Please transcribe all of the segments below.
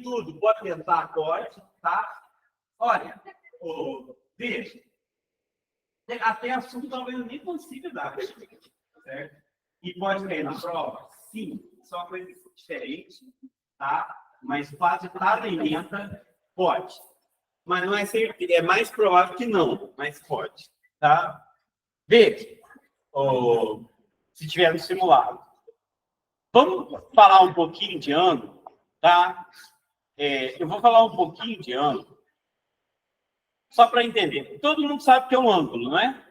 tudo. Pode tentar, pode, tá? Olha, veja. Até assunto talvez eu nem consiga dar, certo? E pode cair na prova? Sim, só uma coisa diferente, tá? Mas quase nada inventa, pode. Mas não é certeza, é mais provável que não, mas pode, tá? Veja, se tiver no simulado. Vamos falar um pouquinho de ângulo, tá? Eu vou falar um pouquinho de ângulo, só para entender. Todo mundo sabe que é um ângulo, não é?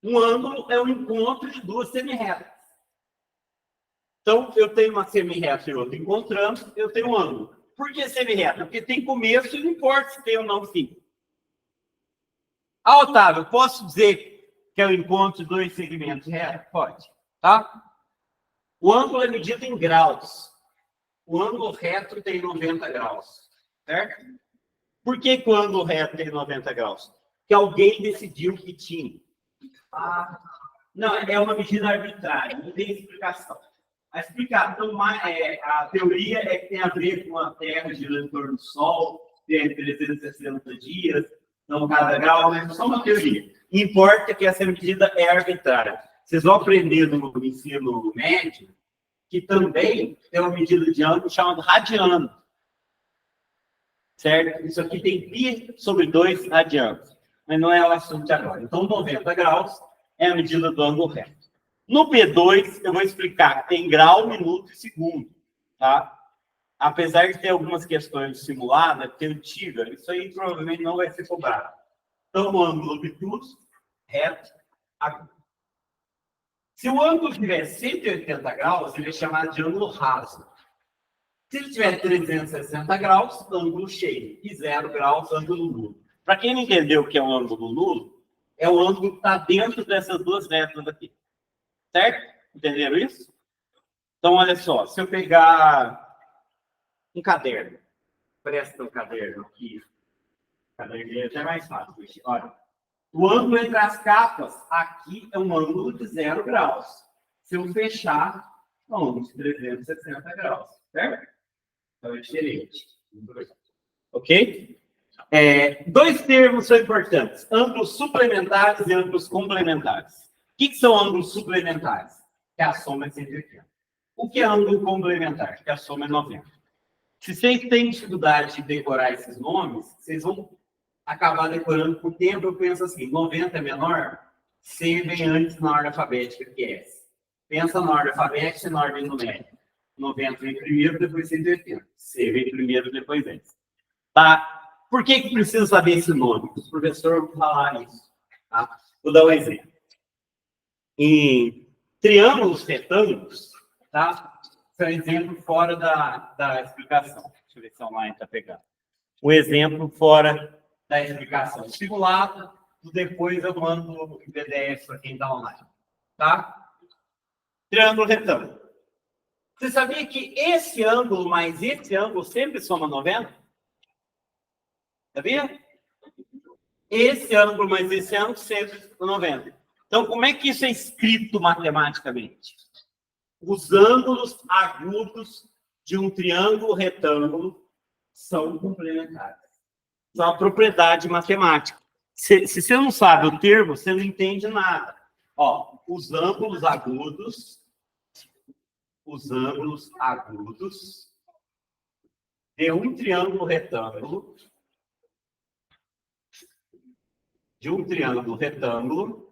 Um ângulo é o encontro de duas semirretas. Então, eu tenho uma semirreta e outra encontrando, eu tenho um ângulo. Por que semirreta? Porque tem começo e não importa se tem ou não fim. Ah, Otávio, posso dizer que é o encontro de dois segmentos retos? Pode, tá? O ângulo é medido em graus. O ângulo reto tem 90 graus, certo? Por que o ângulo reto tem 90 graus? Porque alguém decidiu que tinha. Não, é uma medida arbitrária, não tem explicação. A explicação, a teoria é que tem a ver com a Terra girando em torno do Sol, tem 360 dias, então cada grau, mas é só uma teoria. Importa que essa medida é arbitrária. Vocês vão aprender no ensino médio que também tem uma medida de ângulo chamada radiano. Certo? Isso aqui tem π sobre 2 radianos. Mas não é o assunto de agora. Então, 90 graus é a medida do ângulo reto. No P2, eu vou explicar que tem grau, minuto e segundo. Tá? Apesar de ter algumas questões simuladas, que antiga, isso aí provavelmente não vai ser cobrado. Então, o ângulo obtuso, reto, agudo. Se o ângulo tiver 180 graus, ele é chamado de ângulo raso. Se ele tiver 360 graus, ângulo cheio. E 0 graus, ângulo nulo. Para quem não entendeu o que é um ângulo nulo, é o ângulo que está dentro dessas duas retas aqui. Certo? Entenderam isso? Então, olha só. Se eu pegar um caderno, presta um caderno aqui. O caderno é mais fácil. Olha. O ângulo entre as capas aqui é um ângulo de 0 graus. Se eu fechar, é um ângulo de 360 graus. Certo? Então é diferente. Ok? Dois termos são importantes: ângulos suplementares e ângulos complementares. O que são ângulos suplementares? Que a soma é 180. O que é ângulo complementar? Que a soma é 90. Se vocês têm dificuldade de decorar esses nomes, vocês vão acabar decorando por tempo. Eu penso assim: 90 é menor, C vem antes na ordem alfabética que S. Pensa na ordem alfabética e na ordem numérica. 90 vem primeiro, depois 180. C vem primeiro, depois S. Tá? Por que precisa saber esse nome? Os professores vão falar isso. Tá? Vou dar um exemplo. Em triângulos retângulos, tá? Esse é um exemplo fora da explicação. Deixa eu ver se a online está pegando. Um exemplo fora da explicação. Simulado, depois eu mando o PDF para quem está online. Tá? Triângulo retângulo. Você sabia que esse ângulo mais esse ângulo sempre soma 90? Sabia? Esse ângulo mais esse ângulo sempre soma 90. Então, como é que isso é escrito matematicamente? Os ângulos agudos de um triângulo retângulo são complementares. São uma propriedade matemática. Se você não sabe o termo, você não entende nada. Ó, os ângulos agudos de um triângulo retângulo,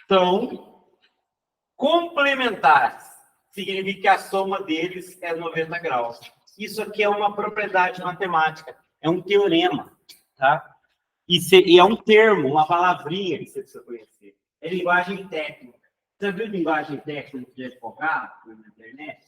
são complementares. Significa que a soma deles é 90 graus. Isso aqui é uma propriedade matemática, é um teorema, tá? E é um termo, uma palavrinha que você precisa conhecer. É linguagem técnica. Você viu linguagem técnica de advogado na internet?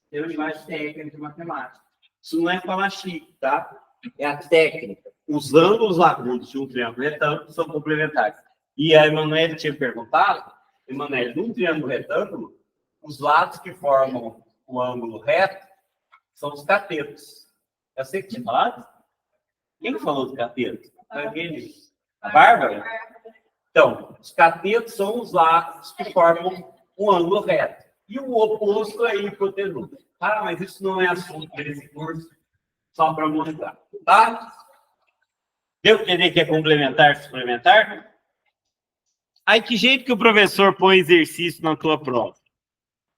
Tem uma linguagem técnica de matemática. Isso não é falar chique, tá? É a técnica. Os ângulos agudos de um triângulo retângulo são complementares. E a Emanuele tinha perguntado, Emanuele, num triângulo retângulo, os lados que formam o ângulo reto são os catetos. Eu sei que tinha falado? Quem falou dos catetos? A Bárbara? Então, os catetos são os lados que formam um ângulo reto. E o oposto é hipotenusa. Ah, mas isso não é assunto desse curso, só para mostrar. Tá? Deu para entender que é complementar, suplementar? Aí, que jeito que o professor põe exercício na tua prova?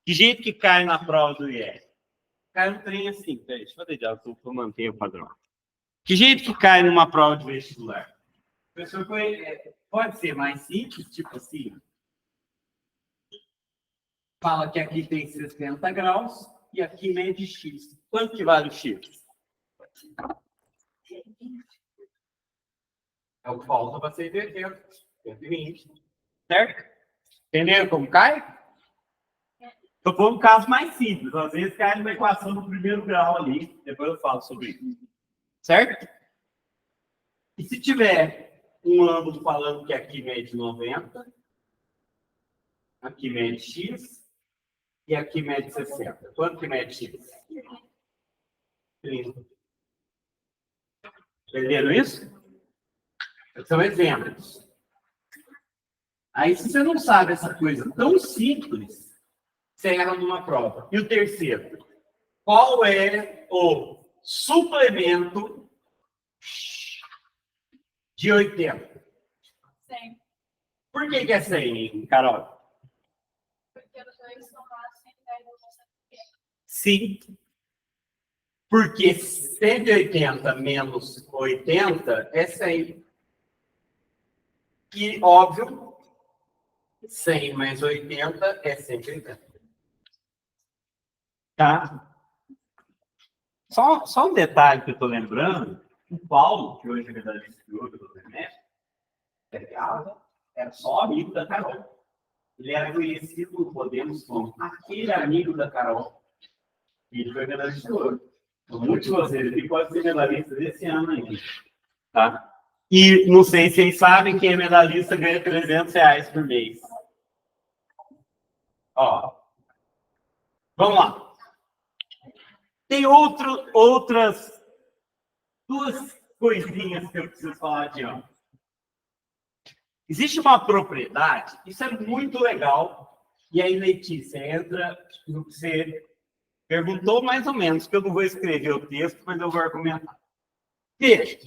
Que jeito que cai na prova do IES? Cai um trem assim. Peraí, deixa eu deixar para manter o padrão. Que jeito que cai numa prova de vestibular? O professor pode ser mais simples, tipo assim. Fala que aqui tem 60 graus e aqui mede X. Quanto que vale o X? É o que falta para ser 120. Certo? Entenderam como cai? Estou pondo um caso mais simples. Às vezes cai numa equação do primeiro grau ali. Depois eu falo sobre isso. Certo? E se tiver um ângulo falando que aqui mede 90, aqui mede X e aqui mede 60. Quanto que mede X? 30. Entenderam isso? São exemplos. Aí, se você não sabe essa coisa tão simples, você erra numa prova. E o terceiro? Qual é o suplemento de 80? 100. Por que é 100, Carol? Porque os dois são lá 110. Sim. Porque 180 menos 80 é 100. E, óbvio, 100 mais 80 é 180. Tá? Só um detalhe que eu estou lembrando. O Paulo, que hoje é medalhista de ouro do semestre, era só amigo da Carol. Ele era conhecido, podemos, como aquele amigo da Carol. E ele foi medalhista de ouro. Muitos de vocês ele pode ser medalhista desse ano ainda. Tá? E não sei se vocês sabem, quem é medalhista ganha R$300 por mês. Ó. Vamos lá. Tem outras duas coisinhas que eu preciso falar adiante. Existe uma propriedade, isso é muito legal, e aí, Letícia, entra no que você perguntou mais ou menos, que eu não vou escrever o texto, mas eu vou argumentar. Veja,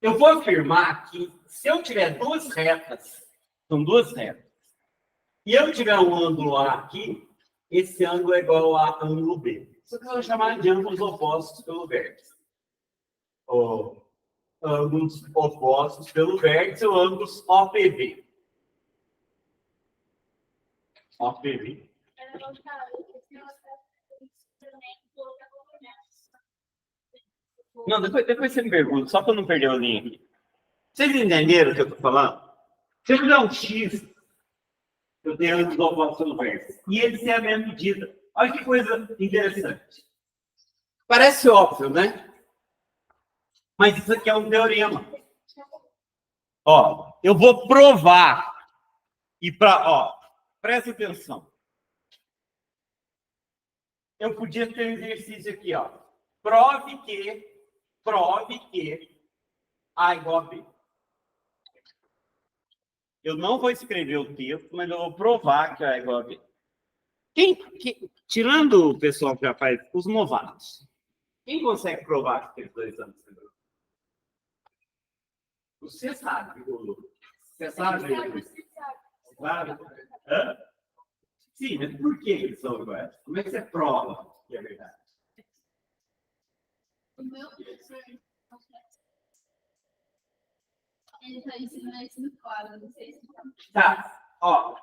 eu vou afirmar que se eu tiver duas retas, são duas retas, e eu tiver um ângulo A aqui, esse ângulo é igual a ângulo B. Isso que eu vou chamar de ângulos opostos pelo vértice. Ou ângulos opostos pelo vértice ou ângulos OPV. OPV. Não, depois você me pergunta, só para não perder o linha aqui. Vocês entenderam o que eu estou falando? Se eu fizer um X, eu tenho ângulos opostos pelo vértice. E eles têm a mesma medida. Olha que coisa interessante. Parece óbvio, né? Mas isso aqui é um teorema. Ó, eu vou provar. E presta atenção. Eu podia ter um exercício aqui, ó. Prove que A igual a B. Eu não vou escrever o texto, mas eu vou provar que A é igual a B. Tirando o pessoal que já faz os novatos, quem consegue provar que tem 2 anos? Você sabe, você sabe? Sabe? Hã? Sim, mas por que eles são iguais? Como é que você prova que é verdade? O meu professor, ele está ensinando isso no quadro, não sei se... Tá, ó.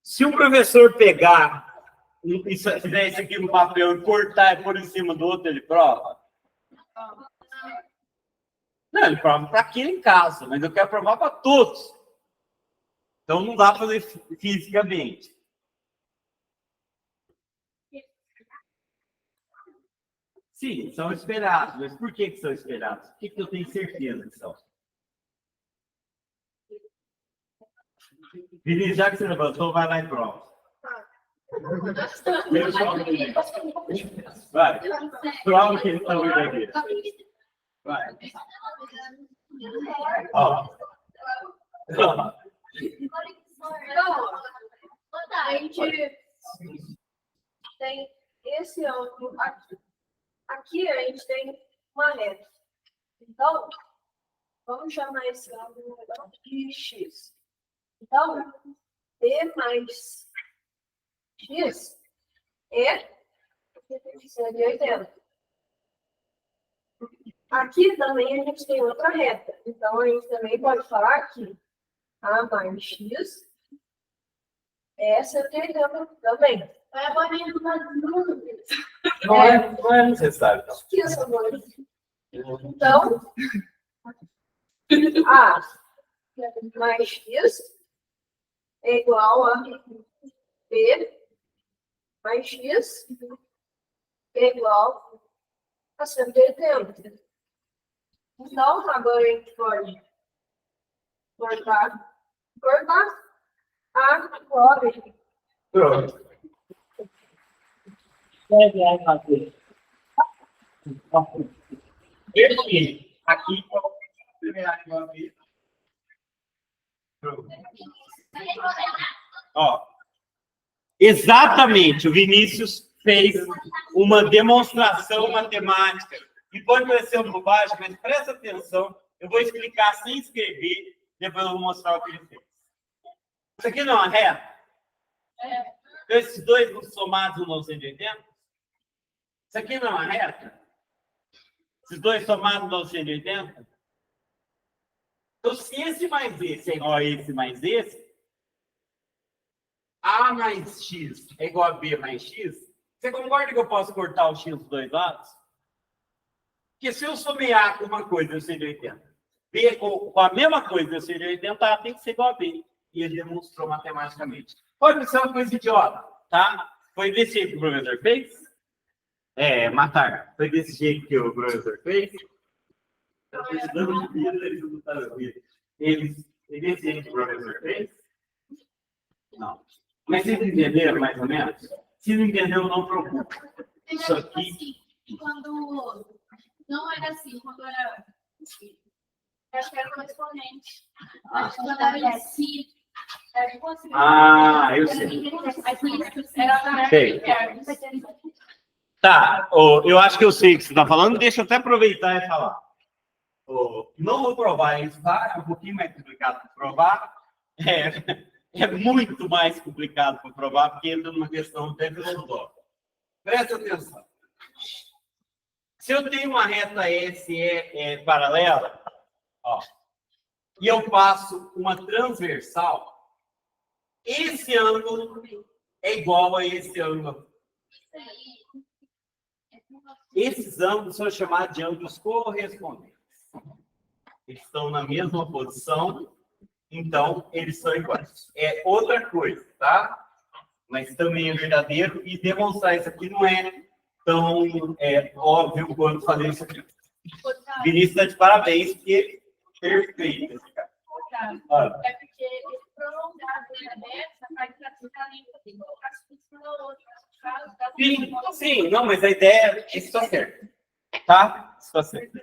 Se o professor pegar e fizer isso aqui no papel e cortar e pôr em cima do outro, ele prova? Não, ele prova para aquele em casa, mas eu quero provar para todos. Então não dá para fazer fisicamente. Sim, são espelhados, mas por que são espelhados? Por que eu tenho certeza que são? Vinícius, já que você levantou, vai lá e prova. Vai. Prova que eles estão verdadeiros. Vai. Ó. A gente tem esse ângulo aqui. Aqui a gente tem uma reta. Então, vamos chamar esse ângulo de x. Então, D mais x é 180. Aqui também a gente tem outra reta. Então, a gente também pode falar que A mais x é 180 também. É a bolinha do número. Não é necessário. Não. Que essa bolinha? Então, A mais x é igual a B mais x é igual a 180. Então, agora a gente pode cortar a cobre. Pronto. Perfeito. Aqui, ó, exatamente, o Vinícius fez uma demonstração matemática. E pode parecer uma bobagem, mas presta atenção, eu vou explicar sem escrever, depois eu vou mostrar o que ele fez. Isso aqui não é uma reta? Então, esses dois somados não 180? Isso aqui não é uma reta? Esses dois somados dão 180? Então, se esse mais esse é igual a esse mais esse, A mais X é igual a B mais X, você concorda que eu posso cortar o X dos dois lados? Porque se eu somear com uma coisa, eu 180. B com a mesma coisa, eu 180, A tem que ser igual a B. E ele demonstrou matematicamente. Pode ser uma coisa idiota, tá? Foi desse jeito que o professor fez? Matar. Foi desse jeito que o professor fez? Eu estou estudando de vida, eles não estão ouvindo. Foi desse jeito que o professor fez? Não. Mas vocês entenderam mais ou menos? Se não entendeu, não preocupe. Isso aqui. Quando não era assim, quando era. Acho que era correspondente. Quando era assim. Eu sei. Sei. Tá, eu acho que eu sei o que você está falando, deixa eu até aproveitar e falar. Não vou provar isso, tá? É um pouquinho mais complicado para provar. É muito mais complicado para provar, porque entra numa questão até filosófica. Presta atenção. Se eu tenho uma reta SE paralela, ó, e eu passo uma transversal, esse ângulo é igual a esse ângulo. Esses ângulos são chamados de ângulos correspondentes. Eles estão na mesma posição, então eles são iguais. É outra coisa, tá? Mas também é verdadeiro, e demonstrar isso aqui não é tão óbvio quanto fazer isso aqui. Vinícius está de parabéns, porque perfeito esse cara. É porque esse prolongado dessa faz ficar limpo e colocar isso na outra. Sim, não, mas a ideia é isso está certo. Tá? Isso está certo.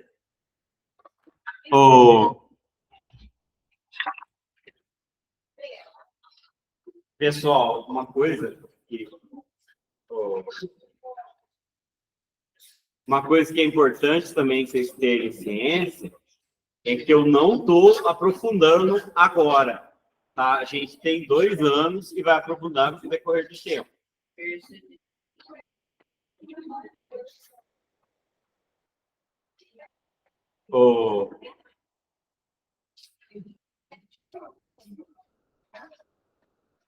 Pessoal, uma coisa que é importante também que vocês terem ciência é que eu não estou aprofundando agora. Tá? A gente tem 2 anos e vai aprofundar no decorrer do tempo.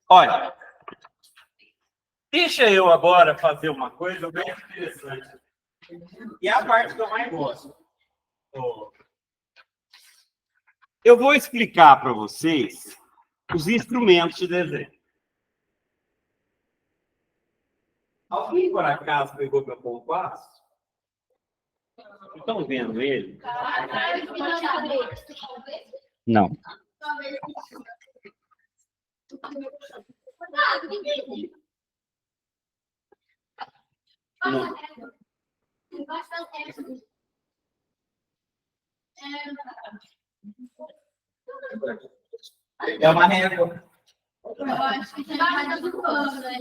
Olha, deixa eu agora fazer uma coisa bem interessante. E é a parte que eu mais gosto. Eu vou explicar para vocês os instrumentos de desenho. Alguém, por acaso, pegou meu compasso? Estão vendo ele? Não. Não. É uma régua. Eu acho que já vai do pano, né?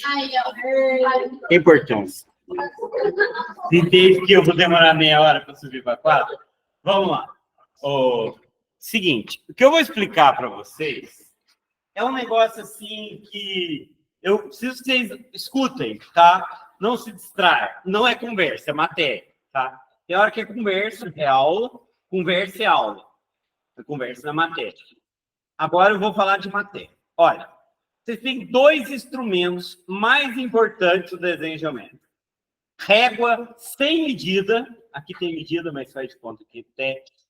Aí, ó. Importância. Entende que eu vou demorar meia hora para subir para 4? Vamos lá. Seguinte, o que eu vou explicar para vocês é um negócio assim que eu preciso que vocês escutem, tá? Não se distraem. Não é conversa, é matéria, tá? Tem hora que é conversa, é aula. Conversa é aula. É conversa na matéria. Agora eu vou falar de matéria. Olha, vocês têm dois instrumentos mais importantes do desenho geométrico. Régua sem medida. Aqui tem medida, mas faz de conta que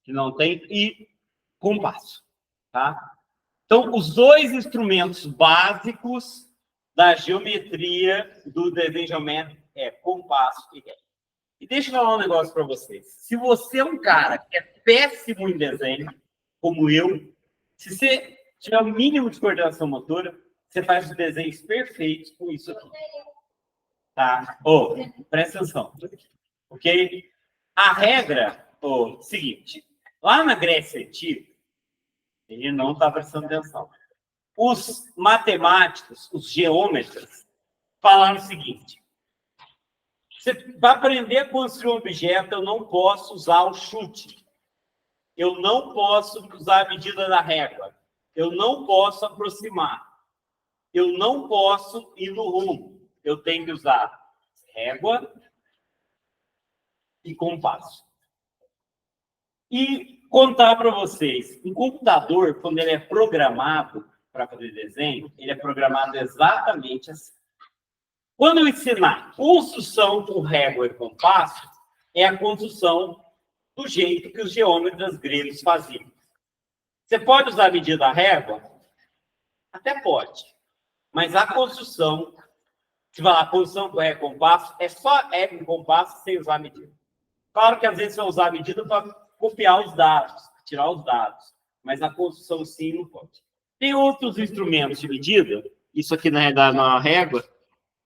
não tem. E compasso, tá? Então, os dois instrumentos básicos da geometria do desenho geométrico é compasso e régua. E deixa eu falar um negócio para vocês. Se você é um cara que é péssimo em desenho, como eu, se você tiver o mínimo de coordenação motora, você faz os desenhos perfeitos com isso aqui. Tá? Presta atenção. Ok? A regra, seguinte. Lá na Grécia Antiga, ele não está prestando atenção. Os matemáticos, os geômetras, falaram o seguinte: você vai aprender a construir um objeto, eu não posso usar o chute. Eu não posso usar a medida da régua. Eu não posso aproximar. Eu não posso ir no rumo. Eu tenho que usar régua e compasso. E contar para vocês, um computador, quando ele é programado para fazer desenho, ele é programado exatamente assim. Quando eu ensinar construção com régua e compasso, é a construção do jeito que os geômetras gregos faziam. Você pode usar a medida da régua? Até pode. Mas a construção, se falar a construção com régua e compasso, é só régua e compasso sem usar a medida. Claro que às vezes você vai usar a medida para copiar os dados, tirar os dados. Mas a construção sim não pode. Tem outros instrumentos de medida. Isso aqui, na realidade, não é uma régua.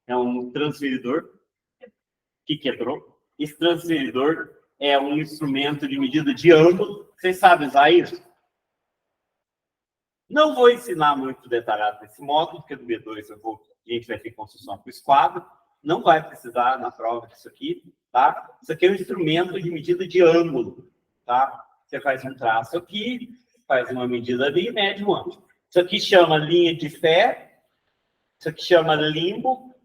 É um transferidor que quebrou. Esse transferidor é um instrumento de medida de ângulo. Vocês sabem usar isso? Não vou ensinar muito detalhado nesse módulo, porque no B2 a gente vai ter construção com esquadro. Não vai precisar na prova disso aqui, tá? Isso aqui é um instrumento de medida de ângulo, tá? Você faz um traço aqui, faz uma medida ali e mede um ângulo. Isso aqui chama linha de fé, isso aqui chama limbo,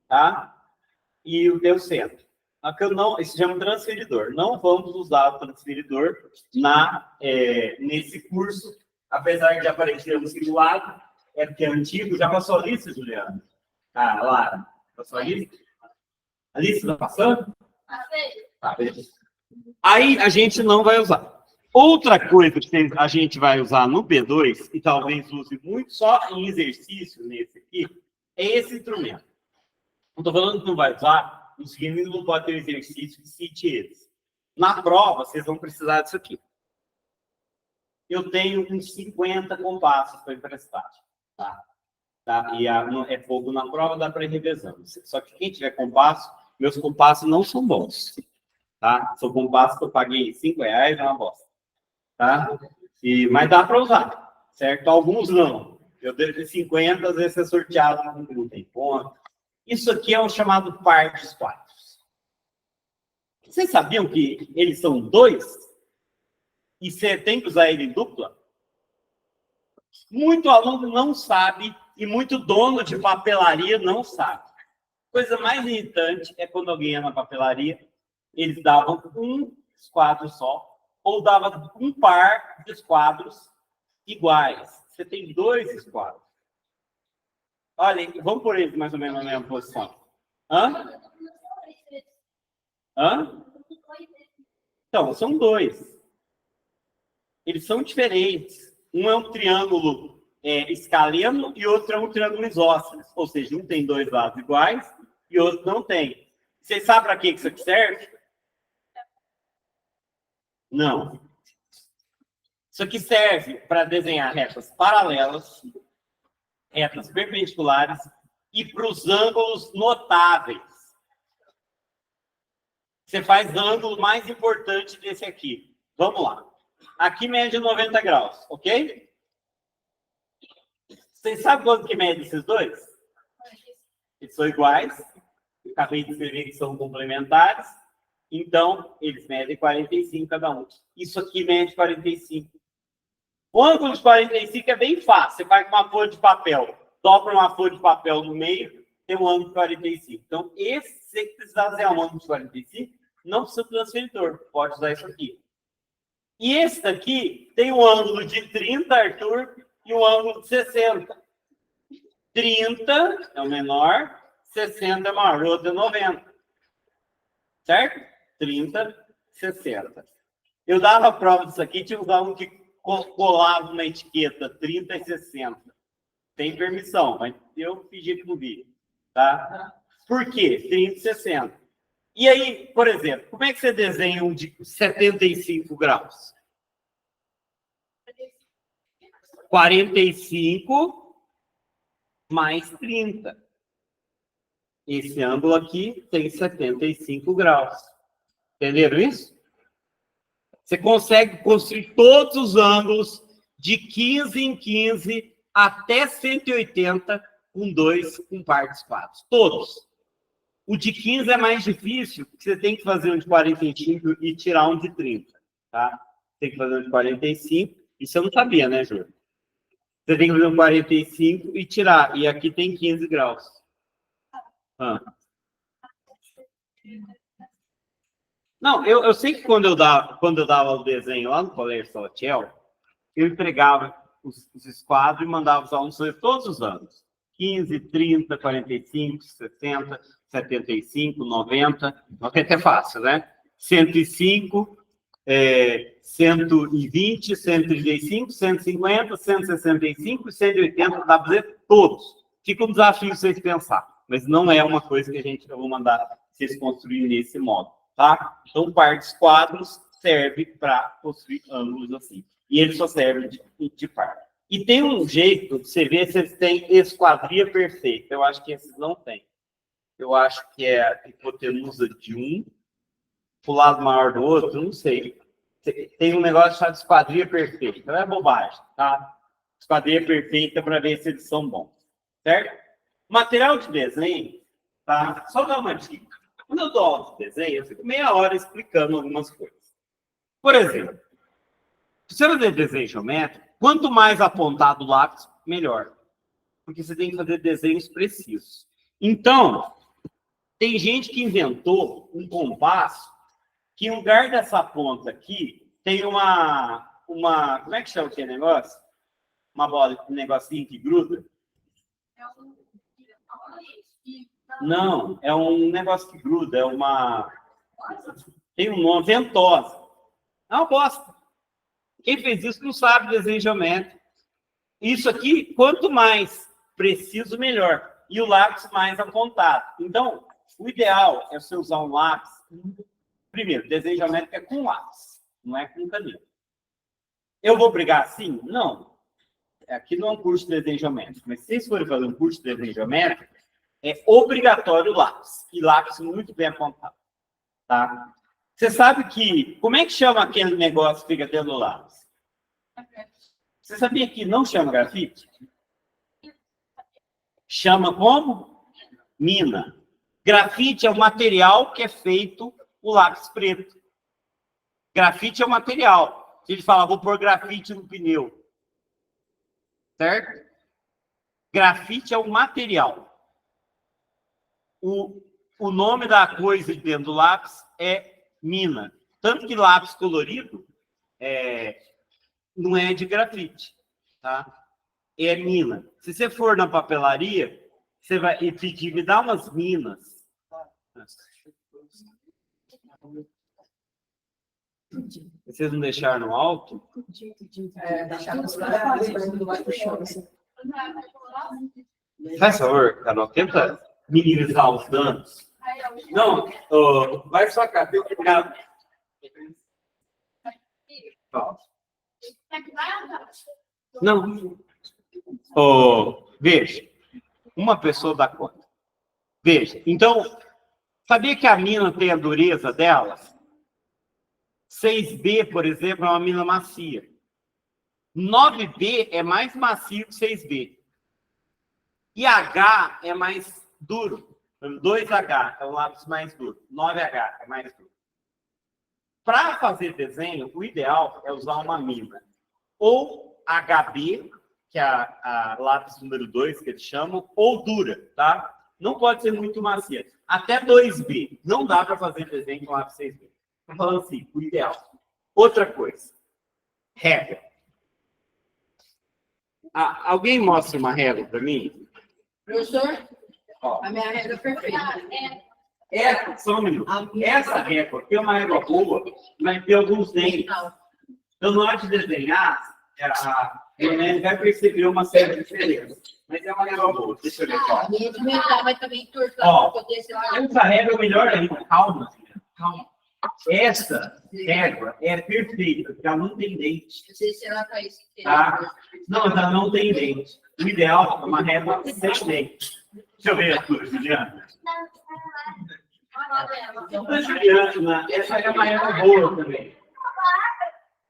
tá? E o teu centro. Isso se chama transferidor. Não vamos usar o transferidor nesse curso, apesar de aparecer no simulado, é porque é antigo. Já passou a lista, Juliana? Ah, Lara, passou a lista? A lista está passando? Tá, beleza. Aí a gente não vai usar. Outra coisa que a gente vai usar no B2, e talvez use muito só em exercício nesse aqui, é esse instrumento. Não estou falando que não vai usar, no seguinte, não pode ter exercício que cite eles. Na prova, vocês vão precisar disso aqui. Eu tenho uns 50 compassos para emprestar. Tá? E é pouco na prova, dá para ir revezando. Só que quem tiver compasso, meus compassos não são bons. Tá? São compassos que eu paguei R$5, é uma bosta. Tá? Mas dá para usar, certo? Alguns não. Eu devo 50, às vezes é sorteado, não tem ponto. Isso aqui é o chamado par de quadros. Vocês sabiam que eles são dois? E você tem que usar ele em dupla? Muito aluno não sabe e muito dono de papelaria não sabe. Coisa mais irritante é quando alguém ia na papelaria, eles davam um esquadro só, ou dava um par de esquadros iguais. Você tem dois esquadros. Olha, vamos por eles mais ou menos na mesma posição. Hã? Então, são dois. Eles são diferentes. Um é um triângulo escaleno e outro é um triângulo isósceles. Ou seja, um tem dois lados iguais e outro não tem. Vocês sabem para que isso aqui serve? Não. Isso aqui serve para desenhar retas paralelas, retas perpendiculares e para os ângulos notáveis. você faz o ângulo mais importante desse aqui. Vamos lá. Aqui mede 90 graus, ok? Vocês sabem quanto que mede esses dois? Eles são iguais. Eu acabei de escrever que são complementares. Então, eles medem 45 cada um. Isso aqui mede 45. O ângulo de 45 é bem fácil. Você faz com uma folha de papel. Dobra uma folha de papel no meio, tem um ângulo de 45. Então, se você precisar fazer um ângulo de 45, não precisa do transferidor. Pode usar isso aqui. E esse daqui tem um ângulo de 30, Arthur, e um ângulo de 60. 30 é o menor, 60 é o maior, o outro é 90. Certo? 30, 60. Eu dava a prova disso aqui, tinha um que colava na etiqueta 30 e 60. Tem permissão, mas eu fingi que não vi. Tá? Por quê? 30 e 60. E aí, por exemplo, como é que você desenha um de 75 graus? 45 mais 30. Esse ângulo aqui tem 75 graus. Entenderam isso? Você consegue construir todos os ângulos de 15 em 15 até 180 com partes quadros. Todos. O de 15 é mais difícil, porque você tem que fazer um de 45 e tirar um de 30. Tá? Tem que fazer um de 45. Isso eu não sabia, né, Júlio? Você tem que fazer um 45 e tirar. E aqui tem 15 graus. Não, eu sei que quando eu dava o desenho lá no Colégio Salatiel, eu entregava os esquadros e mandava os alunos fazer todos os anos. 15, 30, 45, 60, 75, 90. 90 é fácil, né? 105, 120, 135, 150, 165 e 180, dá para fazer todos. Fica um desafio vocês pensar, mas não é uma coisa que eu vou mandar vocês construírem nesse modo, tá? Então, partes quadros serve para construir ângulos assim. E ele só serve de par. E tem um jeito de você ver se eles têm esquadria perfeita. Eu acho que esses não têm. Eu acho que é a hipotenusa de um, o lado maior do outro, não sei. Tem um negócio chamado esquadria perfeita. Não é bobagem, tá? Esquadria perfeita para ver se eles são bons. Certo? Material de desenho, tá? Só dar uma dica. Quando eu dou aula de desenho, eu fico meia hora explicando algumas coisas. Por exemplo, se você fazer desenho geométrico, quanto mais apontado o lápis, melhor. Porque você tem que fazer desenhos precisos. Então, tem gente que inventou um compasso que, em lugar dessa ponta aqui, tem uma como é que chama aquele negócio? Uma bola, um negocinho que gruda? Não, é um negócio que gruda, tem um nome, ventosa. É uma bosta. Quem fez isso não sabe desenho geométrico. Isso aqui, quanto mais preciso, melhor. E o lápis mais apontado. Então, o ideal é você usar um lápis. Primeiro, desenho geométrico é com lápis, não é com caneta. Eu vou brigar assim? Não. Aqui não é um curso de desenho geométrico, mas se vocês forem fazer um curso de desenho geométrico, é obrigatório o lápis. E lápis muito bem apontado. Tá? Você sabe que... Como é que chama aquele negócio que fica dentro do lápis? Você sabia que não chama grafite? Chama como? Mina. Grafite é o material que é feito o lápis preto. Grafite é o material. Se ele fala, vou pôr grafite no pneu. Certo? Grafite é o material. O nome da coisa dentro do lápis é mina. Tanto que lápis colorido não é de grafite, tá? É mina. Se você for na papelaria, você vai pedir, me dá umas minas. Vocês não deixaram no alto? Deixaram os caras do lado do chão, assim. Faz favor, Carol, tenta minimizar os danos. Não, vai só cá. Não. Veja, uma pessoa dá conta. Veja, então, Sabia que a mina tem a dureza dela? 6B, por exemplo, é uma mina macia. 9B é mais macio que 6B. E H é mais duro. 2H é um lápis mais duro. 9H é mais duro. Para fazer desenho, o ideal é usar uma mina. Ou HB, que é a lápis número 2, que eles chamam, ou dura, tá? Não pode ser muito macia. Até 2B. Não dá para fazer desenho com lápis 6B. Estou falando assim, o ideal. Outra coisa. Regra. Alguém mostra uma regra para mim? Professor, Ó, a minha regra é perfeita. só um minuto. Essa régua aqui é uma régua boa, mas tem alguns dentes. Então, na hora de desenhar, a Helene vai perceber uma certa diferença. Mas é uma régua boa. Deixa eu ver só. A minha dimensional vai também torcer Ó, para poder ser lá. essa régua é melhor ainda. Calma, filha. Calma. Essa régua é perfeita, porque ela não tem dente. Não sei se ela faz isso. Tá? Não, ela não tem dente. O ideal é uma régua sem dente. Deixa eu ver a tua, Juliana. Juliana, essa é uma régua boa também.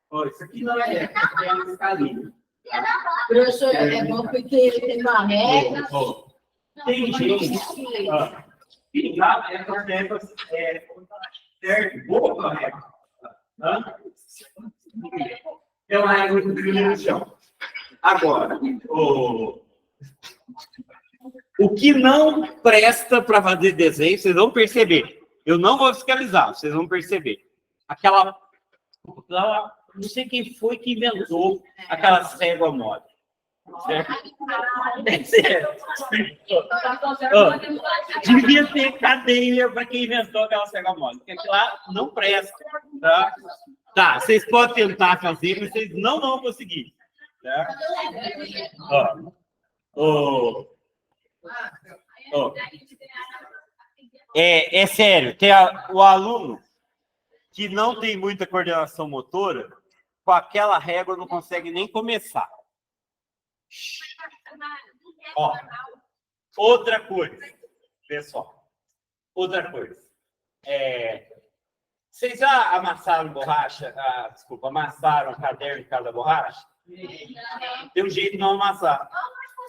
Ó, isso aqui não é régua, é uma escalinha. Professor, é bom porque ele tem uma regra. Ó, tem gente. Ó, pingar essas réguas certo, boa régua. Hã? É uma régua que brilha no chão. Agora, o que não presta para fazer desenho, vocês vão perceber. Eu não vou fiscalizar, vocês vão perceber. Aquela não sei quem foi que inventou aquela régua mole. Certo? Devia ter cadeia para quem inventou aquela régua mole, porque aquilo lá não presta. Tá? Tá, vocês podem tentar fazer, mas vocês não vão conseguir. Certo? É sério, tem o aluno que não tem muita coordenação motora, com aquela régua não consegue nem começar. Ó, outra coisa, pessoal, outra coisa. Vocês já amassaram borracha? Desculpa, amassaram o caderno de cada borracha? Tem um jeito de não amassar.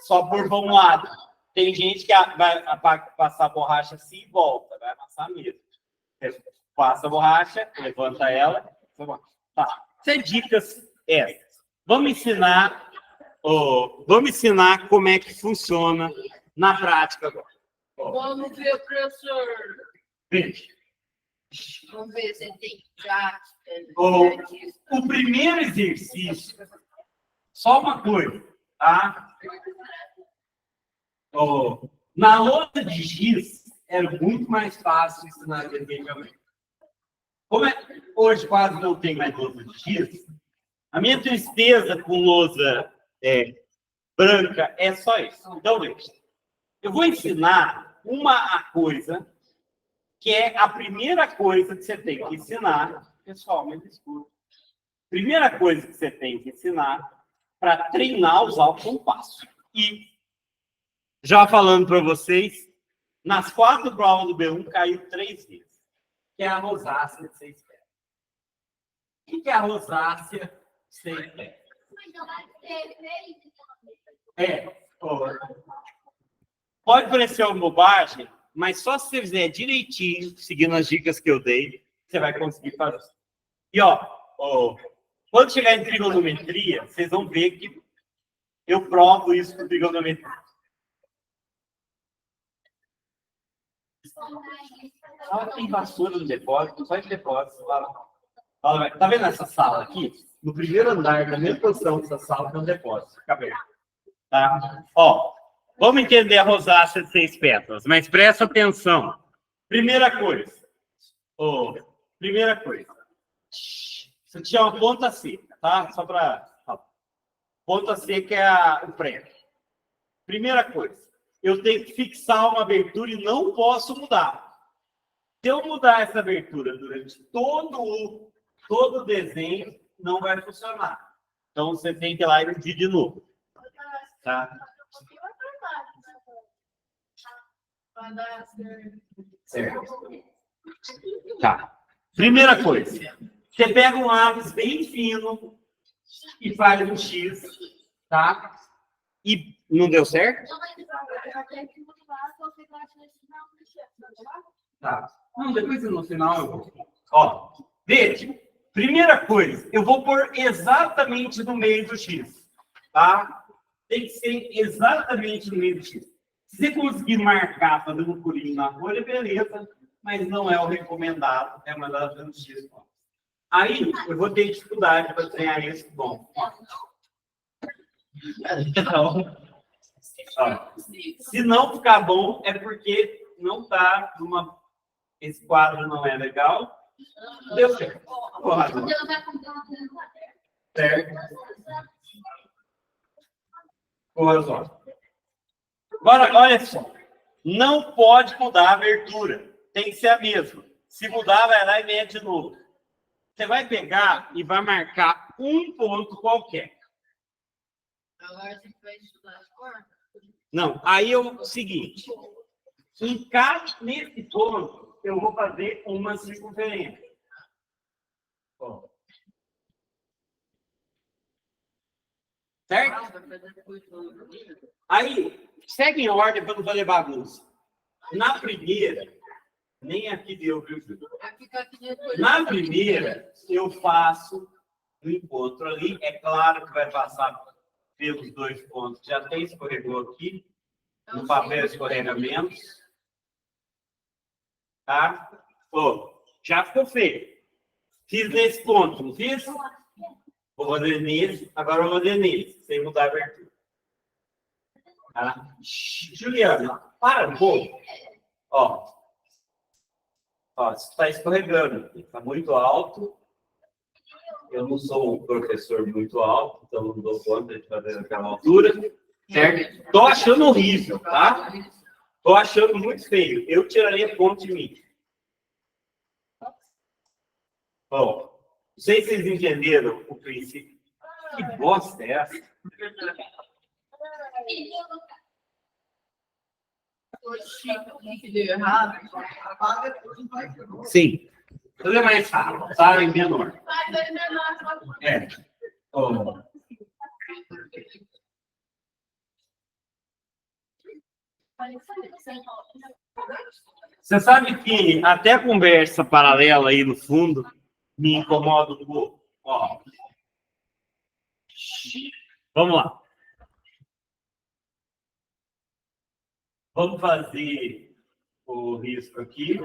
Só por vão lado. Tem gente que vai passar a borracha assim e volta. Vai amassar mesmo. Você passa a borracha, levanta ela. Tá. Isso é dicas essas. Vamos ensinar como é que funciona na prática agora. Vamos ver, professor. Veja. Vamos ver se tem já. O primeiro exercício, só uma coisa, tá? Na lousa de giz, era muito mais fácil ensinar desenho. Como hoje quase não tem mais lousa de giz, a minha tristeza com lousa branca é só isso. Então, veja, eu vou ensinar uma coisa que é a primeira coisa que você tem que ensinar. Pessoal, me desculpe. Primeira coisa que você tem que ensinar para treinar usar o compasso. E, já falando para vocês, nas 4 provas do B1 caiu 3 vezes. Que é a rosácea de 6 pés. O que é a rosácea de 6 pés? Pode parecer uma bobagem, mas só se você fizer direitinho, seguindo as dicas que eu dei, você vai conseguir fazer. E, quando chegar em trigonometria, vocês vão ver que eu provo isso com trigonometria. Tem vassoura no depósito, só de depósito. Tá vendo essa sala aqui? No primeiro andar, na mesma posição dessa sala, tem um depósito. Fica aberto. Tá? Vamos entender a rosácea de 6 pétalas, mas presta atenção. Primeira coisa. Isso aqui é uma ponta seca, tá? Só para... Ponta seca é o prego. Primeira coisa. Eu tenho que fixar uma abertura e não posso mudar. Se eu mudar essa abertura durante todo o desenho, não vai funcionar. Então, você tem que ir lá e medir de novo. Tá? Certo. Tá. Primeira coisa. Você pega um lápis bem fino e faz um X, tá? E não deu certo? Tá. Não, depois no final eu vou. Ó, veja. Primeira coisa, eu vou pôr exatamente no meio do X, tá? Tem que ser exatamente no meio do X. Se você conseguir marcar fazendo um furinho na folha, beleza, mas não é o recomendado, é mandar fazendo X. Aí, eu vou ter dificuldade para treinar isso. Bom. Então, ó, se não ficar bom, é porque não está numa. Esse quadro não é legal. Deu certo. Certo. Boa, só. Agora, olha só. Não pode mudar a abertura. Tem que ser a mesma. Se mudar, vai lá e mede de novo. Você vai pegar e vai marcar um ponto qualquer. Agora você vai estudar as formas? Não, aí é o seguinte. Nesse ponto, eu vou fazer uma circunferência. Ó. Certo? Aí, segue em ordem para não fazer bagunça. Na primeira, nem aqui deu, viu, Júlio? Na primeira, eu faço o encontro ali. É claro que vai passar pelos dois pontos. Já tem escorregou aqui. No papel escorregamento. Tá? Ó, já ficou feio. Fiz nesse ponto, não fiz? Vou fazer nesse, agora vou fazer nesse, sem mudar a abertura. Tá? Juliana, para um pouco. Ó, está escorregando. Está muito alto. Eu não sou um professor muito alto, então não dou conta de fazer aquela altura. Certo? Tô achando horrível, tá? Tô achando muito feio. Eu tiraria ponto de mim. Bom, não sei se vocês entenderam o princípio. Que bosta é essa? Sim. Fazer mais rápido, tá? Em menor. É. Oh. Você sabe que até a conversa paralela aí no fundo me incomoda um pouco. Ó. Vamos lá. Vamos fazer o risco aqui.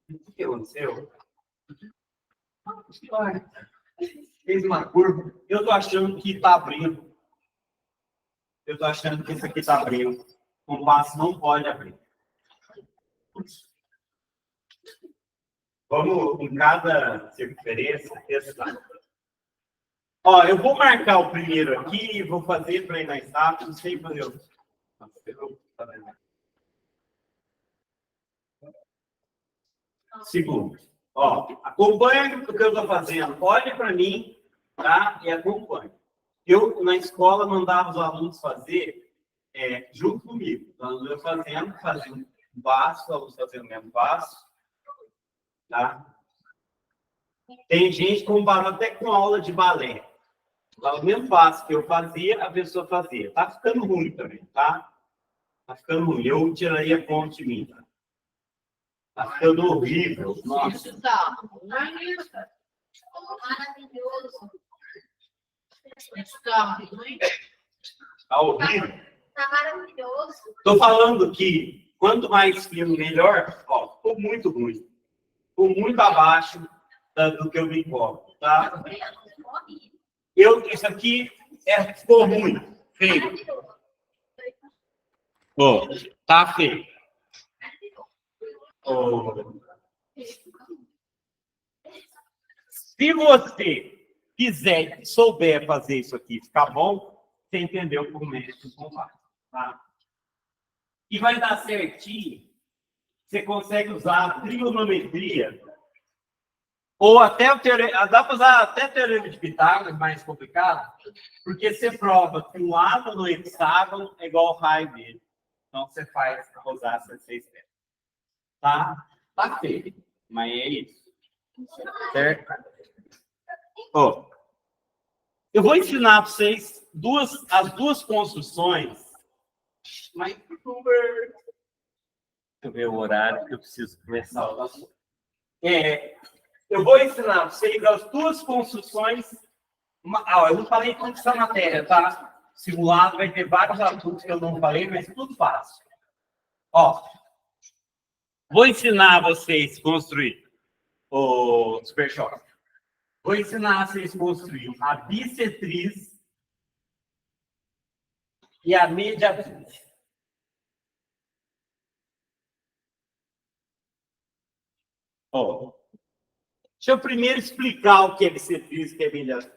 O que aconteceu? Fez uma curva. Eu estou achando que está abrindo. Eu estou achando que isso aqui está abrindo. O passo não pode abrir. Vamos, em cada circunferência, testar. Ó, eu vou marcar o primeiro aqui e vou fazer para ir mais rápido, sem fazer o. Segundo. Ó, acompanhe o que eu estou fazendo. Olhe para mim, tá? E acompanhe. Eu, na escola, mandava os alunos fazer junto comigo. Então, eu fazendo um passo, alunos fazendo o mesmo passo. Tá? Tem gente que comparou até com aula de balé. O mesmo passo que eu fazia, a pessoa fazia. Tá ficando ruim também, tá? Tá ficando ruim. Eu tiraria ponto de mim. Tá ficando horrível. Nossa. Maravilhoso. Tá horrível. Tá maravilhoso. Tô falando que quanto mais fino, melhor. Ó, ficou muito ruim. Ficou muito abaixo do que eu me importo, tá? Isso aqui ficou ruim. Feio. Ó, tá feio. Oh. Se você quiser, souber fazer isso aqui ficar bom, você entendeu como é que faz, tá? E vai dar certinho. Você consegue usar a trigonometria ou até o teorema, dá para usar até o teorema de Pitágoras, mais complicado, porque você prova que um lado do hexágono é igual ao raio dele. Então, você faz a rosácea 6 pedras. Tá? Tá feio. Mas é isso. Certo? Ó, eu vou ensinar para vocês as duas construções. Mas, deixa eu ver o horário que eu preciso começar o assunto. Eu vou ensinar para vocês as duas construções. Eu não falei tudo essa matéria, tá? Simulado vai ter vários assuntos que eu não falei, mas tudo fácil. Ó, vou ensinar vocês a construir o Super Choque. Vou ensinar vocês a construir a bissetriz e a mediatriz. Ó, deixa eu primeiro explicar o que é bissetriz e o que é mediatriz.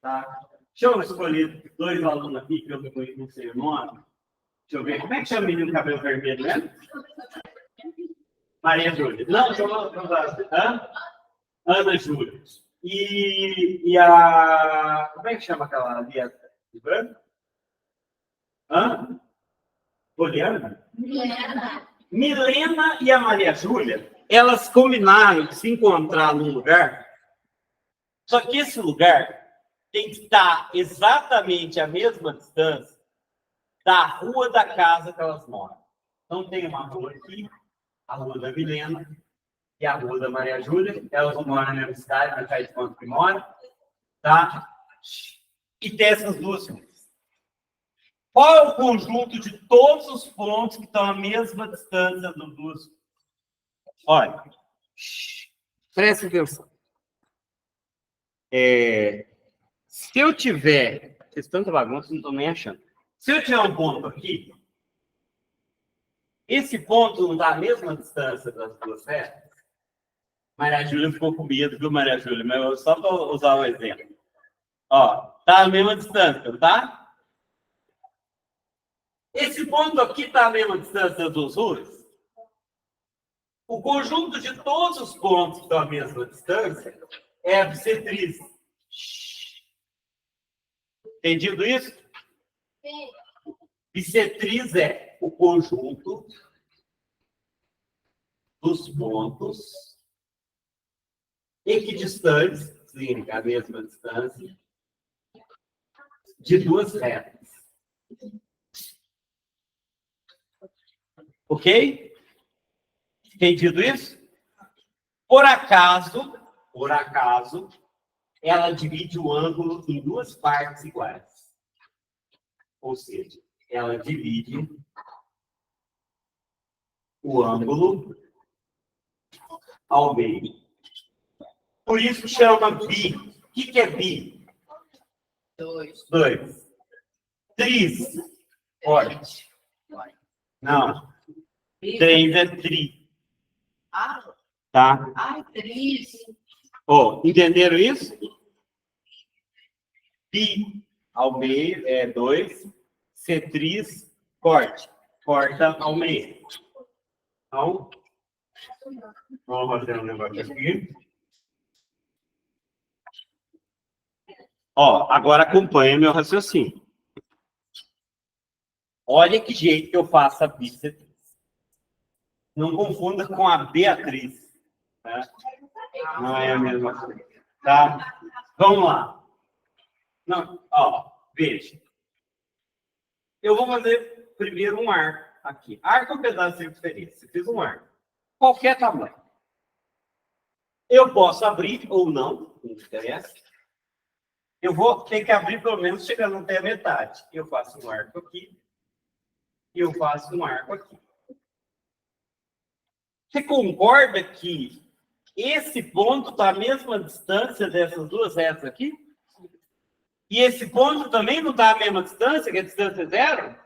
Tá? Deixa eu escolher 2 alunos aqui que eu não sei o nome. Deixa eu ver. Como é que chama o menino cabelo vermelho, né? Maria Júlia. Não, Ana Júlia. E a... Como é que chama aquela ali? De branco? Poliana? Milena e a Maria Júlia, elas combinaram de se encontrar num lugar, só que esse lugar tem que estar exatamente à mesma distância da rua da casa que elas moram. Então, tem uma rua aqui, a rua da Milena e a rua da Maria Júlia. Elas não moram na mesma cidade, mas faz quanto que moram, tá? E tem essas duas ruas. Qual é o conjunto de todos os pontos que estão à mesma distância dos duas? Olha, preste atenção. Se eu tiver... Fiz tanta bagunça, não estou nem achando. Se eu tiver um ponto aqui, esse ponto não dá a mesma distância das duas retas? Maria Júlia ficou com medo, viu, Maria Júlia? Mas só para usar o exemplo. Ó, tá a mesma distância, tá? Esse ponto aqui está a mesma distância dos ruas? O conjunto de todos os pontos que estão à mesma distância é a bissetriz. Entendido isso? Sim. Bissetriz é o conjunto dos pontos equidistantes, sim, a mesma distância, de duas retas. Ok? Entendido isso? Por acaso, ela divide o ângulo em duas partes iguais. Ou seja, ela divide o ângulo ao meio. Por isso chama bi. O que é bi? 2. Tris. Olha. Não. 3 é tri. Tá? Tris. Entenderam isso? Pi ao meio é 2. Cetriz, corte. Corta ao meio. Então, vamos fazer um negócio aqui. Agora acompanha meu raciocínio. Olha que jeito que eu faço a bissetriz. Não confunda com a Beatriz. Tá? Não é a mesma coisa. Tá? Vamos lá. Não, veja. Eu vou fazer primeiro um arco aqui. Arco é um pedaço de circunferência. Eu fiz um arco. Qualquer tamanho. Eu posso abrir ou não interessa. Eu vou ter que abrir pelo menos chegando até a metade. Eu faço um arco aqui. E eu faço um arco aqui. Você concorda que esse ponto está à mesma distância dessas duas retas aqui? E esse ponto também não está à mesma distância, que a distância é 0?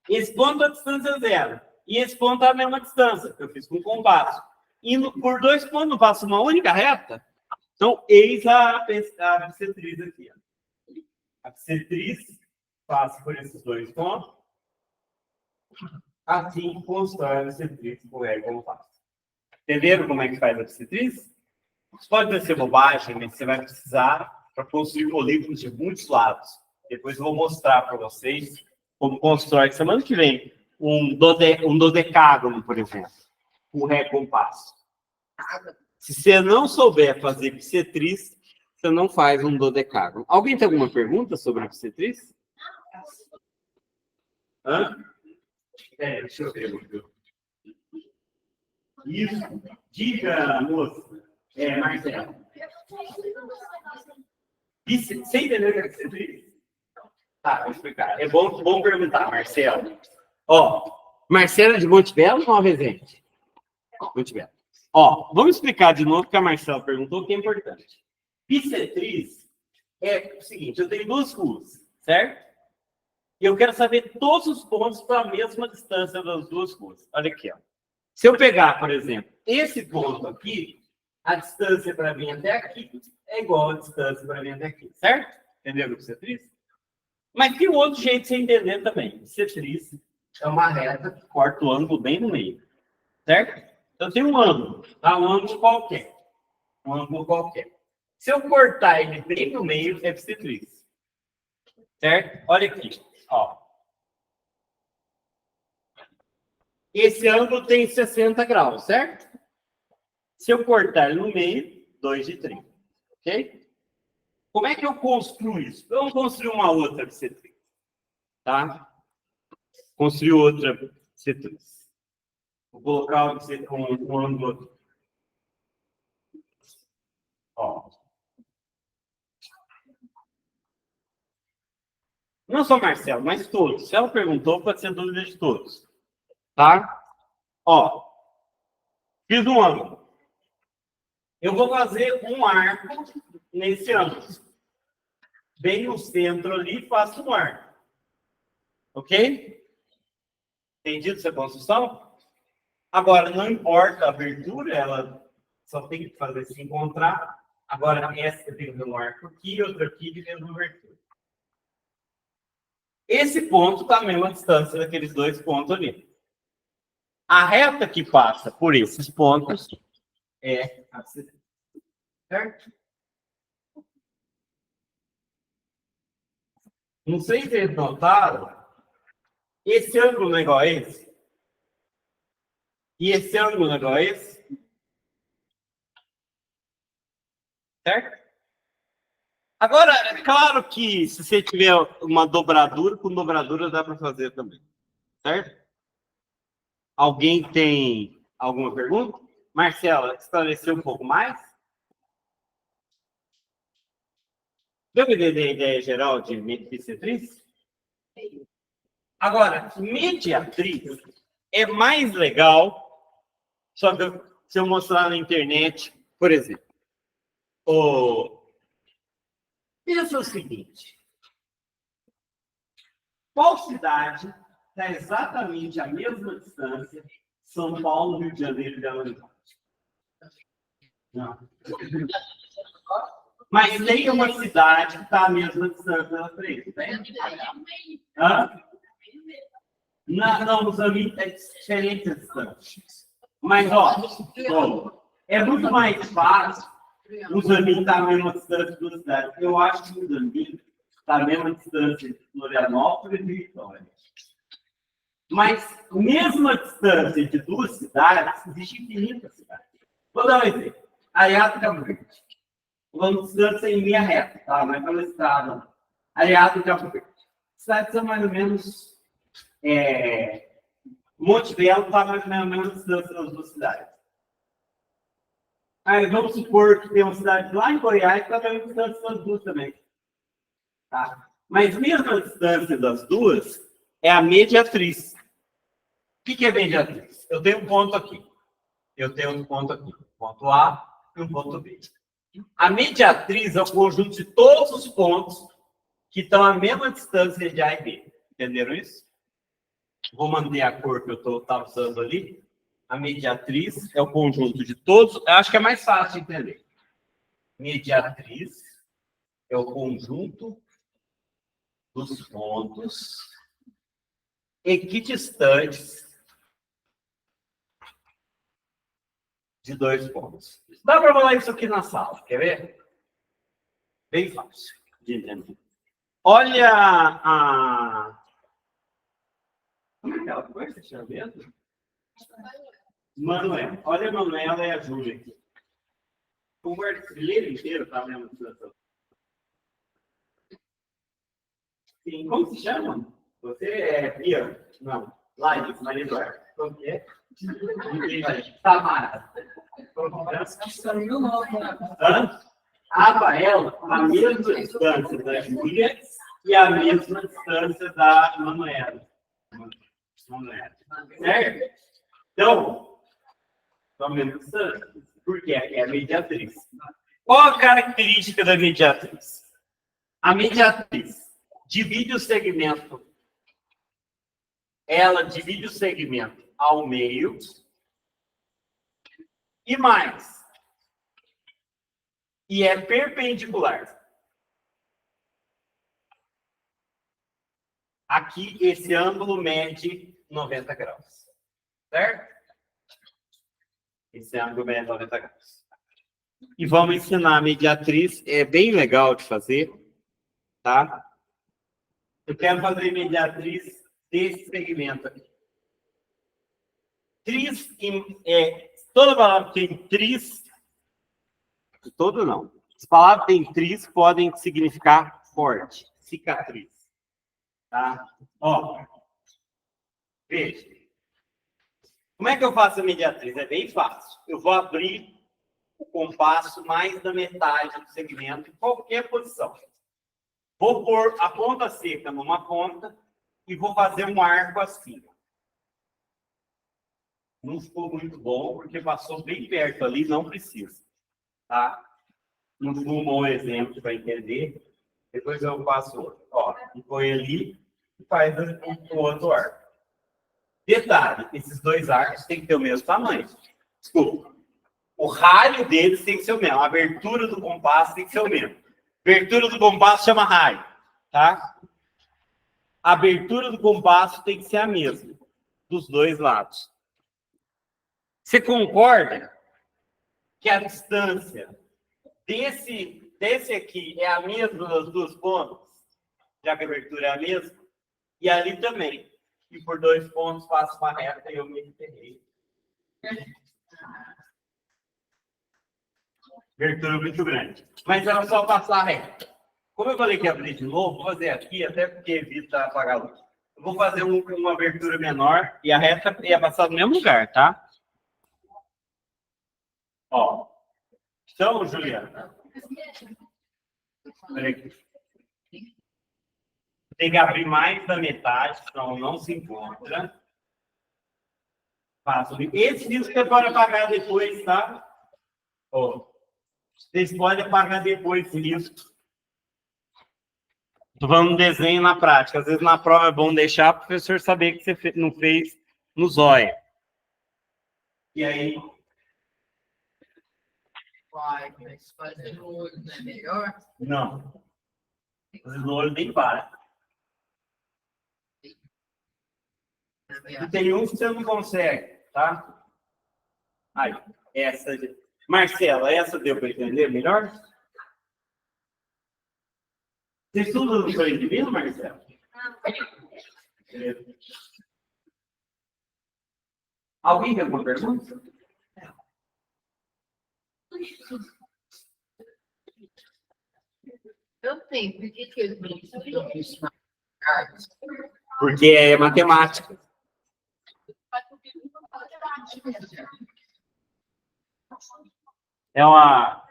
Esse ponto a distância é 0. E esse ponto está à mesma distância, que eu fiz com compasso. Indo por 2 pontos, eu faço uma única reta. Então, eis a bissetriz aqui. A bissetriz passa por esses 2 pontos. Assim constrói a bissetriz com R como faz. Entenderam como é que faz a bissetriz? Isso pode parecer bobagem, mas você vai precisar para construir polígonos de muitos lados. Depois eu vou mostrar para vocês como constrói semana que vem um dodecágono, por exemplo, com ré compasso. Se você não souber fazer bissetriz, você não faz um dodecágono. Alguém tem alguma pergunta sobre a bissetriz? Hã? Deixa eu ver. Isso. Diga, moça. Marcelo. Você entendeu o que é bissetriz? Tá, vou explicar. É bom perguntar, Marcelo. Marcelo é de Monte Belo ou Nova Resende? Monte Belo. Vamos explicar de novo que a Marcela perguntou, que é importante. Bissetriz é o seguinte, eu tenho duas ruas, certo? E eu quero saber todos os pontos para a mesma distância das duas ruas. Olha aqui, ó. Se eu pegar, por exemplo, esse ponto aqui, a distância para vir até aqui é igual a distância para vir até aqui, certo? Entendeu o bissetriz? Mas tem um outro jeito de você entender também. Bissetriz é uma reta que corta o ângulo bem no meio, certo? Eu tenho um ângulo, tá? Um ângulo qualquer. Um ângulo qualquer. Se eu cortar ele bem no meio, é bissetriz. Certo? Olha aqui, ó. Esse ângulo tem 60 graus, certo? Se eu cortar ele no meio, 2 de 30. Ok? Como é que eu construo isso? Vamos construir uma outra bissetriz. Tá? Construir outra bissetriz. Vou colocar um ângulo. Ó. Não só Marcelo, mas todos. Se ela perguntou, pode ser dúvida de todos. Tá? Ó. Fiz um ângulo. Eu vou fazer um arco nesse ângulo. Bem no centro ali, faço um arco. Ok? Entendido essa construção? Agora, não importa a abertura, ela só tem que fazer se encontrar. Agora, essa tem um arco aqui e outra aqui de mesma abertura. Esse ponto está a mesma distância daqueles dois pontos ali. A reta que passa por esses pontos é a bissetriz. Certo? Não sei se vocês notaram, esse ângulo não é igual a esse. E esse ângulo não é igual a esse. Certo? Agora, é claro que se você tiver uma dobradura, com dobradura dá para fazer também. Certo? Alguém tem alguma pergunta? Marcela, esclareceu um pouco mais? Deu para entender a ideia geral de bissetriz? Agora, mediatriz é mais legal, só que se eu mostrar na internet, por exemplo. Pensa o seguinte. Qual cidade está exatamente à mesma distância São Paulo, Rio de Janeiro e Belo Horizonte? Não. Mas tem uma cidade que está à mesma distância da frente, né? Não, os amigos é diferente a distância. Mas, é muito mais fácil os amigos estar à mesma distância da cidade. Eu acho que os amigos estão à mesma distância de Florianópolis e Vitória. Mas, mesmo a distância de duas cidades, existe infinitas cidades. Vou dar um exemplo. Areado e Cabo Verde. Vamos distância em linha reta, tá? Não é pela estrada. Areado e Cabo Verde. Cidades são mais ou menos... Monte Belo está mais ou menos a mesma distância das duas cidades. Aí vamos supor que tem uma cidade lá em Goiás que está a mesma distância das duas também. Tá? Mas mesmo a distância das duas é a mediatriz. O que é mediatriz? Eu tenho um ponto aqui. Eu tenho um ponto aqui. Ponto A e um ponto B. A mediatriz é o conjunto de todos os pontos que estão à mesma distância de A e B. Entenderam isso? Vou manter a cor que eu estava usando ali. A mediatriz é o conjunto de todos. Eu acho que é mais fácil de entender. Mediatriz é o conjunto dos pontos equidistantes de dois pontos. Dá para falar isso aqui na sala, quer ver? Bem fácil de entender. Olha Como é que ela foi? Você chama mesmo? Manuela. Olha a Manuela e a Júlia aqui. O brasileiro inteiro está na mesma situação. Sim, como se chama? Você é Pia? Não. Laís, Maria Eduarda. Como que é? Tamara. A Rafaela, a mesma distância da Júlia e a mesma distância da Manuela. Certo? Então, a mesma distância. Por quê? É a mediatriz. Qual a característica da mediatriz? A mediatriz divide o segmento. Ela divide o segmento ao meio. E mais. E é perpendicular. Aqui, esse ângulo mede 90 graus. Certo? Esse ângulo mede 90 graus. E vamos ensinar a mediatriz. É bem legal de fazer. Tá? Eu quero fazer mediatriz desse segmento aqui. Toda palavra que tem tris. Todo não. As palavras que tem tris podem significar forte, cicatriz. Tá? Ó. Veja. Como é que eu faço a mediatriz? É bem fácil. Eu vou abrir o compasso mais da metade do segmento em qualquer posição. Vou pôr a ponta seca numa ponta e vou fazer um arco assim. Não ficou muito bom, porque passou bem perto ali, não precisa. Tá? Não foi um bom exemplo para entender. Depois eu passo outro. Ó, e põe ali e faz o outro arco. Detalhe, esses dois arcos têm que ter o mesmo tamanho. Desculpa. O raio deles tem que ser o mesmo. A abertura do compasso tem que ser o mesmo. A abertura do compasso chama raio. Tá? A abertura do compasso tem que ser a mesma. Dos dois lados. Você concorda que a distância desse aqui é a mesma das duas pontas? Já que a abertura é a mesma? E ali também. E por 2 pontos faço uma reta e eu me enterrei. Abertura muito grande. Mas era só passar a reta. Como eu falei que ia abrir de novo, vou fazer aqui, até porque evita apagar a luz. Eu vou fazer uma abertura menor e a reta ia passar no mesmo lugar, tá? Ó. Então, Juliana. Tem que abrir mais da metade, senão não se encontra. Faço. Esse risco você pode apagar depois, tá? Ó. Vocês podem apagar depois esse risco. Estou falando no desenho na prática. Às vezes na prova é bom deixar para o professor saber que você não fez no zóio. E aí? Vai, mas fazer no olho não é melhor? Não. Fazer no olho nem para. E tem uns que você não consegue, tá? Aí, essa. Marcela, essa deu para entender melhor? Você estuda no Colégio Divino, Marcela? Alguém tem alguma pergunta? Eu tenho, por que eu não fiz isso? Porque é matemática. É uma...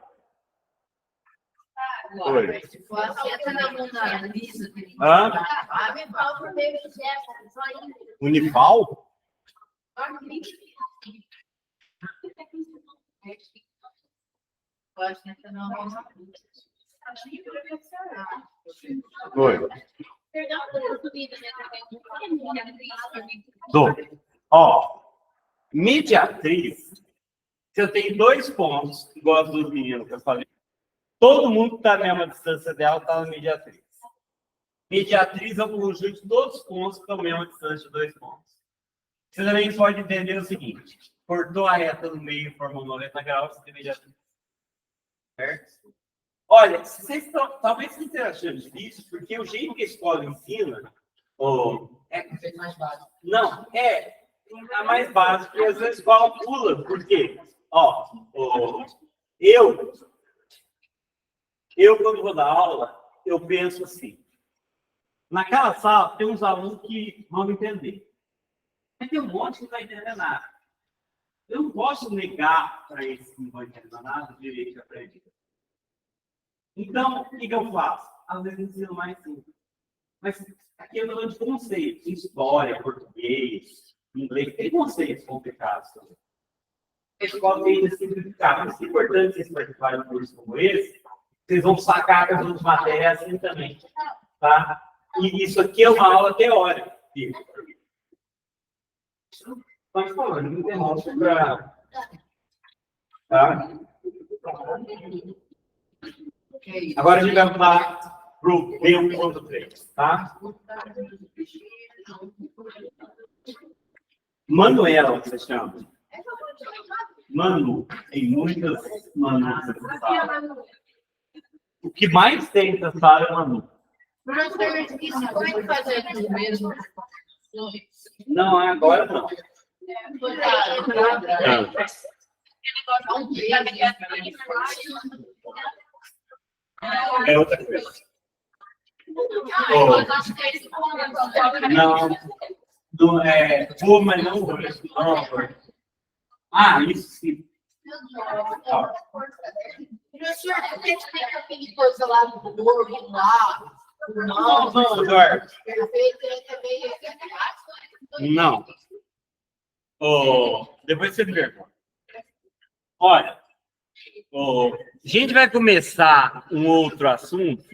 Oi. Se for assim, na mão da Lisa, Hã? Unifal? Oi. Ó, mediatriz, se eu tenho 2 pontos, igual as dos meninos que eu falei, todo mundo que está na mesma distância dela está na mediatriz. Mediatriz é um conjunto de todos os pontos que estão na mesma distância de 2 pontos. Você também pode entender o seguinte: cortou a reta no meio e formou 90 graus, tem mediatriz. Certo? Olha, se vocês talvez vocês estejam achando difícil, porque o jeito que a escola ensina, ou É que fez mais básico. Não, é a mais básica e às vezes calcula. Por quê? Ó, eu quando vou dar aula, eu penso assim. Naquela sala tem uns alunos que vão entender. Mas tem um monte que não vai entender nada. Eu não posso negar para eles que não vão entender nada o direito de aprender. Então, o que eu faço? Às vezes ensino mais simples. Mas aqui eu estou falando de conceitos, história, português, inglês, tem conceitos complicados também. A escola tem que simplificar. Mas é importante vocês participarem de um curso como esse, vocês vão sacar as outras matérias assim também. Tá? E isso aqui é uma aula teórica. Pode falar, não interrompe para. Tá? Agora a gente vai para o B1.3, tá? Manuela, que você chama. Manu. Tem muitas Manus nessa sala. O que mais tem nessa sala é Manu. Professor, isso pode fazer tudo mesmo? Não, agora não. É outra coisa. Não, não é. Vou, mas não vou. Ah, isso sim. Professor, por que tem aquele coisa lá do corpo lá? Não, Eduardo. Não. Depois você me pergunta. Olha, a gente vai começar um outro assunto